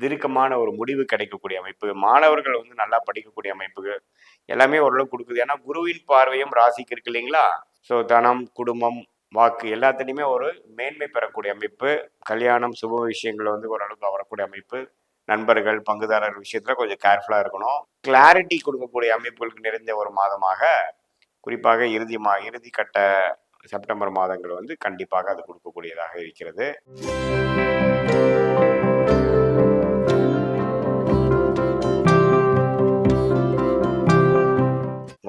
தீர்க்கமான ஒரு முடிவு கிடைக்கக்கூடிய அமைப்பு, மாணவர்கள் வந்து நல்லா படிக்கக்கூடிய அமைப்புகள் எல்லாமே ஓரளவுக்கு கொடுக்குது. ஏன்னா குருவின் பார்வையும் ராசிக்கு இருக்கு இல்லைங்களா? ஸோ தனம், குடும்பம், வாக்கு எல்லாத்துலேயுமே ஒரு மேன்மை பெறக்கூடிய அமைப்பு, கல்யாணம், சுப விஷயங்கள் வந்து ஓரளவுக்கு வரக்கூடிய அமைப்பு, நண்பர்கள், பங்குதாரர் விஷயத்துல கொஞ்சம் கேர்ஃபுல்லாக இருக்கணும். கிளாரிட்டி கொடுக்கக்கூடிய அமைப்புகளுக்கு நிறைந்த ஒரு மாதமாக, குறிப்பாக இறுதி கட்ட செப்டம்பர் மாதங்கள் வந்து கண்டிப்பாக அது கொடுக்கக்கூடியதாக இருக்கிறது.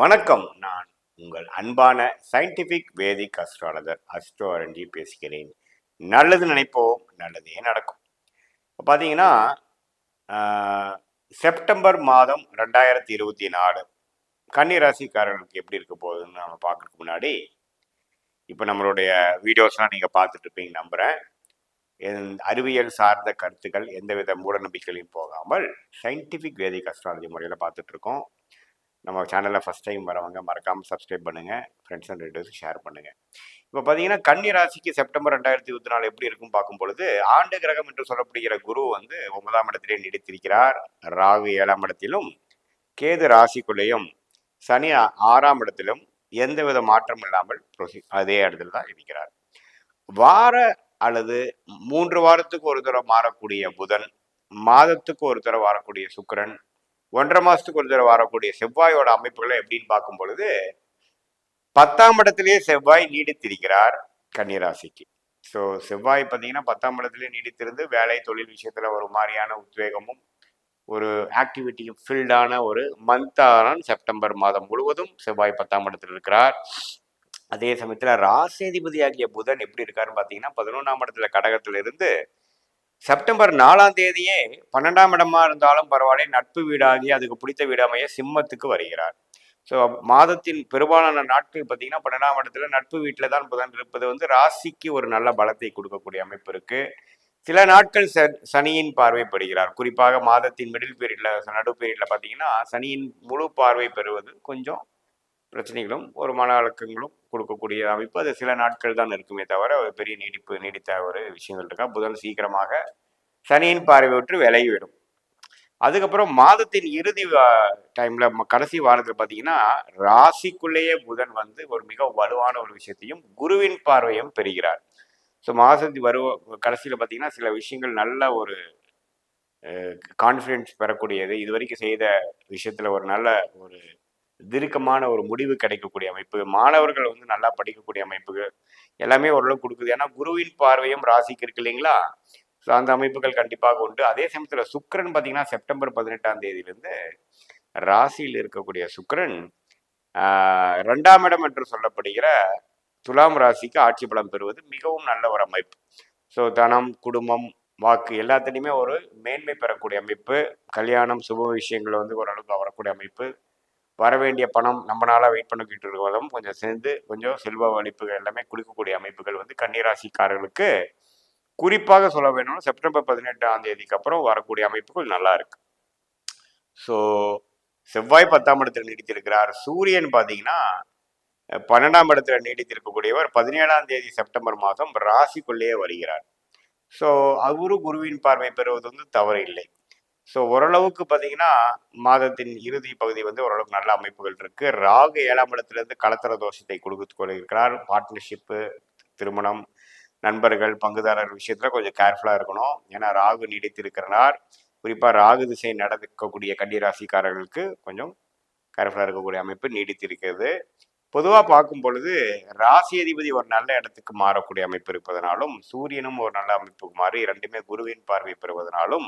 வணக்கம். நான் உங்கள் அன்பான சயின்டிபிக் வேதிக் அஸ்ட்ராலஜர் அஸ்ட்ரோ அரண்ஜி பேசுகிறேன். நல்லது நினைப்போம், நல்லதே நடக்கும். இப்போ பார்த்தீங்கன்னா செப்டம்பர் மாதம் 2024 கன்னி ராசிக்காரர்களுக்கு எப்படி இருக்க போகுதுன்னு நம்ம பார்க்கறதுக்கு முன்னாடி, இப்போ நம்மளுடைய வீடியோஸ்லாம் நீங்கள் பார்த்துட்டு இருப்பீங்க நம்புகிறேன். அறிவியல் சார்ந்த கருத்துக்கள் எந்தவித மூடநம்பிக்கைகளையும் போகாமல் சயின்டிஃபிக் வேதிக் அஸ்ட்ராலஜி முறையில் பார்த்துட்ருக்கோம். நம்ம சேனலில் ஃபஸ்ட் டைம் வரவங்க மறக்காமல் சப்ஸ்கிரைப் பண்ணுங்கள், ஃப்ரெண்ட்ஸ் அண்ட் ரிலேட்டிவ்ஸ் ஷேர் பண்ணுங்கள். இப்போ பார்த்தீங்கன்னா கன்னி ராசிக்கு செப்டம்பர் 2024 எப்படி இருக்கும் பார்க்கும் பொழுது, ஆண்டு கிரகம் என்று சொல்லப்படுகிற குரு வந்து 9ஆம் இடத்திலே நீடித்திருக்கிறார். ராகு 7ஆம் இடத்திலும், கேது ராசிக்குள்ளேயும், சனி 6ஆம் இடத்திலும் எந்தவித மாற்றம் இல்லாமல் அதே இடத்துல தான் இருக்கிறார். வார அல்லது 3 வாரத்துக்கு ஒரு தடவை மாறக்கூடிய புதன், மாதத்துக்கு ஒரு தடவை வரக்கூடிய சுக்கிரன், 1.5 மாசத்துக்கு ஒரு தடவை வரக்கூடிய செவ்வாயோட அமைப்புகளை எப்படின்னு பார்க்கும் பொழுது, 10ஆம் இடத்திலேயே செவ்வாய் நீடித்திருக்கிறார் கன்னிராசிக்கு. ஸோ செவ்வாய் பார்த்தீங்கன்னா 10ஆம் இடத்திலே நீடித்திருந்து வேலை தொழில் விஷயத்துல ஒரு மாதிரியான உத்வேகமும் ஒரு ஆக்டிவிட்டியும் ஃபில்டான ஒரு மந்த்தான செப்டம்பர் மாதம் முழுவதும் செவ்வாய் 10ஆம் இடத்தில் இருக்கிறார். அதே சமயத்தில் ராசிதிபதியாகிய புதன் எப்படி இருக்காருன்னு பார்த்தீங்கன்னா 11ஆம் இடத்துல கடகத்துல இருந்து செப்டம்பர் 4ஆம் தேதியே 12ஆம் இடமா இருந்தாலும் பரவாயில்ல, நட்பு வீடாகி அதுக்கு பிடித்த வீடாமைய சிம்மத்துக்கு வருகிறார். ஸோ மாதத்தின் பெரும்பாலான நாட்கள் பார்த்தீங்கன்னா 12ஆம் இடத்துல நட்பு வீட்டில் தான் புதன் இருப்பது வந்து ராசிக்கு ஒரு நல்ல பலத்தை கொடுக்கக்கூடிய அமைப்பு இருக்கு. சில நாட்கள் சனியின் பார்வைப்படுகிறார். குறிப்பாக மாதத்தின் மிடில் பீரியட்ல நடு பீரியட்ல பார்த்தீங்கன்னா சனியின் முழு பார்வை பெறுவது கொஞ்சம் பிரச்சனைகளும் ஒரு மன அழுக்கங்களும் கொடுக்கக்கூடிய அமைப்பு. அது சில நாட்கள் தான் இருக்குமே தவிர ஒரு பெரிய நீடித்த ஒரு விஷயங்கள் இருக்கா. புதன் சீக்கிரமாக சனியின் பார்வை விட்டு விலகிவிடும். அதுக்கப்புறம் மாதத்தின் இறுதி டைம்ல கடைசி வாரத்தில் பார்த்தீங்கன்னா ராசிக்குள்ளேயே புதன் வந்து ஒரு மிக வலுவான ஒரு விஷயத்தையும் குருவின் பார்வையும் பெறுகிறார். ஸோ மாதத்துக்கு கடைசியில் பார்த்தீங்கன்னா சில விஷயங்கள் நல்ல ஒரு கான்ஃபிடென்ஸ் பெறக்கூடியது, இது வரைக்கும் செய்த விஷயத்துல ஒரு நல்ல ஒரு தீர்க்கமான ஒரு முடிவு கிடைக்கக்கூடிய அமைப்பு, மாணவர்கள் வந்து நல்லா படிக்கக்கூடிய அமைப்புகள் எல்லாமே ஓரளவுக்கு கொடுக்குது. ஏன்னா குருவின் பார்வையும் ராசிக்கு இருக்கு இல்லைங்களா? ஸோ அந்த அமைப்புகள் கண்டிப்பாக உண்டு. அதே சமயத்தில் சுக்கிரன் பார்த்தீங்கன்னா செப்டம்பர் 18ஆம் தேதியிலிருந்து ராசியில் இருக்கக்கூடிய சுக்கிரன் 2ஆம் இடம் என்று சொல்லப்படுகிற துலாம் ராசிக்கு ஆட்சி பலம் பெறுவது மிகவும் நல்ல ஒரு அமைப்பு. ஸோ தனம், குடும்பம், வாக்கு எல்லாத்துலேயுமே ஒரு மேன்மை பெறக்கூடிய அமைப்பு, கல்யாணம், சுப விஷயங்கள் வந்து ஓரளவுக்கு வரக்கூடிய அமைப்பு, வரவேண்டிய பணம் நம்மளால வெயிட் பண்ணிக்கிட்டு இருக்கிறதும் கொஞ்சம் சேர்ந்து கொஞ்சம் செல்வ வலிப்புகள் எல்லாமே கொடுக்கக்கூடிய அமைப்புகள் வந்து கன்னிராசிக்காரர்களுக்கு குறிப்பாக சொல்ல வேணும்னா செப்டம்பர் 18ஆம் தேதிக்கு அப்புறம் வரக்கூடிய அமைப்புகள் நல்லா இருக்கு. ஸோ செவ்வாய் 10ஆம் இடத்துல நீடித்திருக்கிறார். சூரியன் பார்த்தீங்கன்னா 12ஆம் இடத்துல நீடித்திருக்கக்கூடியவர் 17ஆம் தேதி செப்டம்பர் மாதம் ராசிக்குள்ளேயே வருகிறார். ஸோ அவரு குருவின் பார்வை பெறுவது வந்து தவறு இல்லை. ஸோ ஓரளவுக்கு பார்த்தீங்கன்னா மாதத்தின் இறுதி பகுதி வந்து ஓரளவுக்கு நல்ல அமைப்புகள் இருக்கு. ராகு 7ஆம் இடத்திலிருந்து கலத்தர தோஷத்தை கொடுத்து கொண்டிருக்கிறார். பார்ட்னர்ஷிப்பு, திருமணம், நண்பர்கள், பங்குதாரர் விஷயத்துல கொஞ்சம் கேர்ஃபுல்லாக இருக்கணும். ஏன்னா ராகு நீடித்திருக்கிறார். குறிப்பாக ராகு திசை நடக்கக்கூடிய கன்னிராசிக்காரர்களுக்கு கொஞ்சம் கேர்ஃபுல்லாக இருக்கக்கூடிய அமைப்பு நீடித்திருக்கிறது. பொதுவாக பார்க்கும் பொழுது ராசி அதிபதி ஒரு நல்ல இடத்துக்கு மாறக்கூடிய அமைப்பு இருப்பதனாலும், சூரியனும் ஒரு நல்ல அமைப்புக்கு மாறி இரண்டுமே குருவின் பார்வை பெறுவதனாலும்,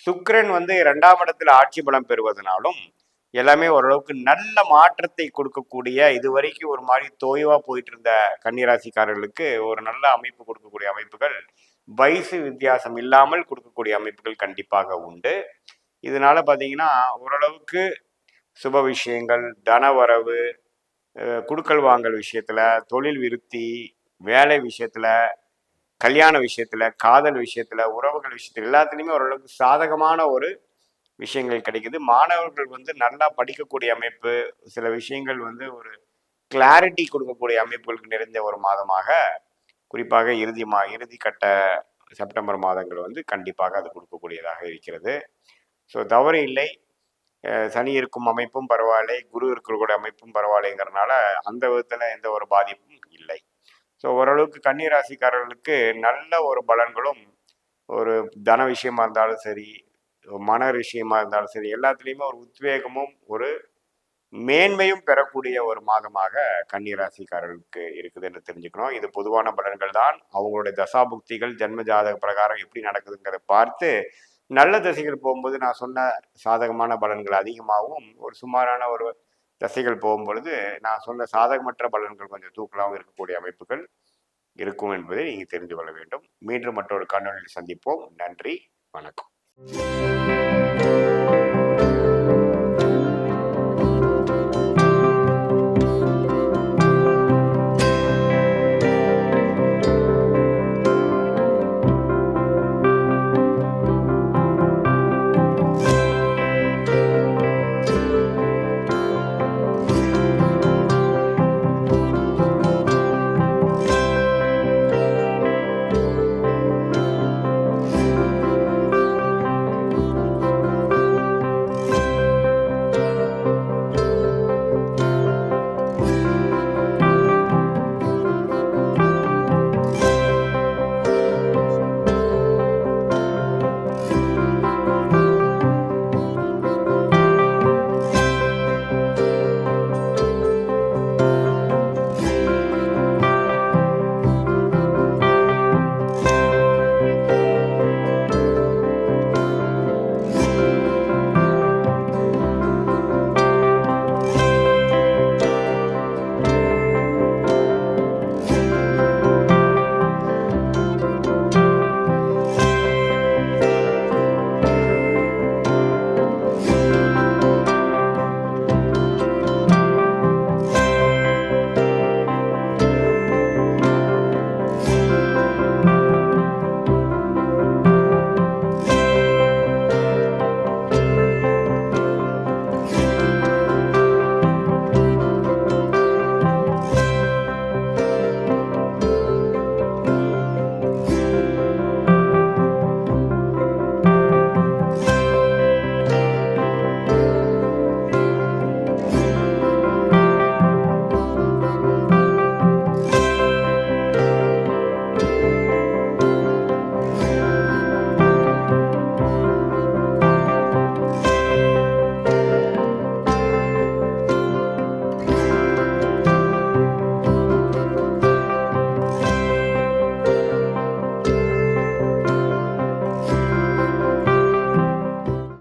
சுக்கிரன் வந்து 2ஆம் இடத்துல ஆட்சி பலம் பெறுவதனாலும் எல்லாமே ஓரளவுக்கு நல்ல மாற்றத்தை கொடுக்கக்கூடிய, இதுவரைக்கும் ஒரு மாதிரி தோய்வா போயிட்டு இருந்த கன்னிராசிக்காரர்களுக்கு ஒரு நல்ல அமைப்பு கொடுக்கக்கூடிய அமைப்புகள், வயசு வித்தியாசம் இல்லாமல் கொடுக்கக்கூடிய அமைப்புகள் கண்டிப்பாக உண்டு. இதனால பார்த்தீங்கன்னா ஓரளவுக்கு சுப விஷயங்கள், தனவரவு, குடுக்கல் வாங்கல் விஷயத்துல, தொழில் விருத்தி, வேலை விஷயத்துல, கல்யாண விஷயத்துல, காதல் விஷயத்துல, உறவுகள் விஷயத்துல எல்லாத்துலேயுமே ஓரளவுக்கு சாதகமான ஒரு விஷயங்கள் கிடைக்குது. மாணவர்கள் வந்து நல்லா படிக்கக்கூடிய அமைப்பு, சில விஷயங்கள் வந்து ஒரு கிளாரிட்டி கொடுக்கக்கூடிய அமைப்புகளுக்கு நிறைந்த ஒரு மாதமாக, குறிப்பாக இறுதி கட்ட செப்டம்பர் மாதங்கள் வந்து கண்டிப்பாக அது கொடுக்கக்கூடியதாக இருக்கிறது. ஸோ தவறு இல்லை. சனி இருக்கும் அமைப்பும் பரவாயில்லை, குரு இருக்கக்கூடிய அமைப்பும் பரவாயில்லைங்கிறனால அந்த விதத்தில் எந்த ஒரு பாதிப்பும் இல்லை. ஸோ ஓரளவுக்கு கன்னி ராசிக்காரர்களுக்கு நல்ல ஒரு பலன்களும், ஒரு தன விஷயமா இருந்தாலும் சரி, மன விஷயமா இருந்தாலும் சரி, எல்லாத்துலேயுமே ஒரு உத்வேகமும் ஒரு மேன்மையும் பெறக்கூடிய ஒரு மாதமாக கன்னி ராசிக்காரர்களுக்கு இருக்குதுன்னு தெரிஞ்சுக்கணும். இது பொதுவான பலன்கள் தான். அவங்களுடைய தசாபுக்திகள் ஜென்ம ஜாதக பிரகாரம் எப்படி நடக்குதுங்கிறத பார்த்து நல்ல திசைகள் போகும்போது நான் சொன்ன சாதகமான பலன்கள் அதிகமாகவும், ஒரு சுமாரான ஒரு திசைகள் போகும்பொழுது நான் சொன்ன சாதகமற்ற பலன்கள் கொஞ்சம் தூக்கலாகவும் இருக்கக்கூடிய அமைப்புகள் இருக்கும் என்பதை நீங்கள் தெரிந்து கொள்ள வேண்டும். மீண்டும் மற்றொரு காணொலியில் சந்திப்போம். நன்றி, வணக்கம்.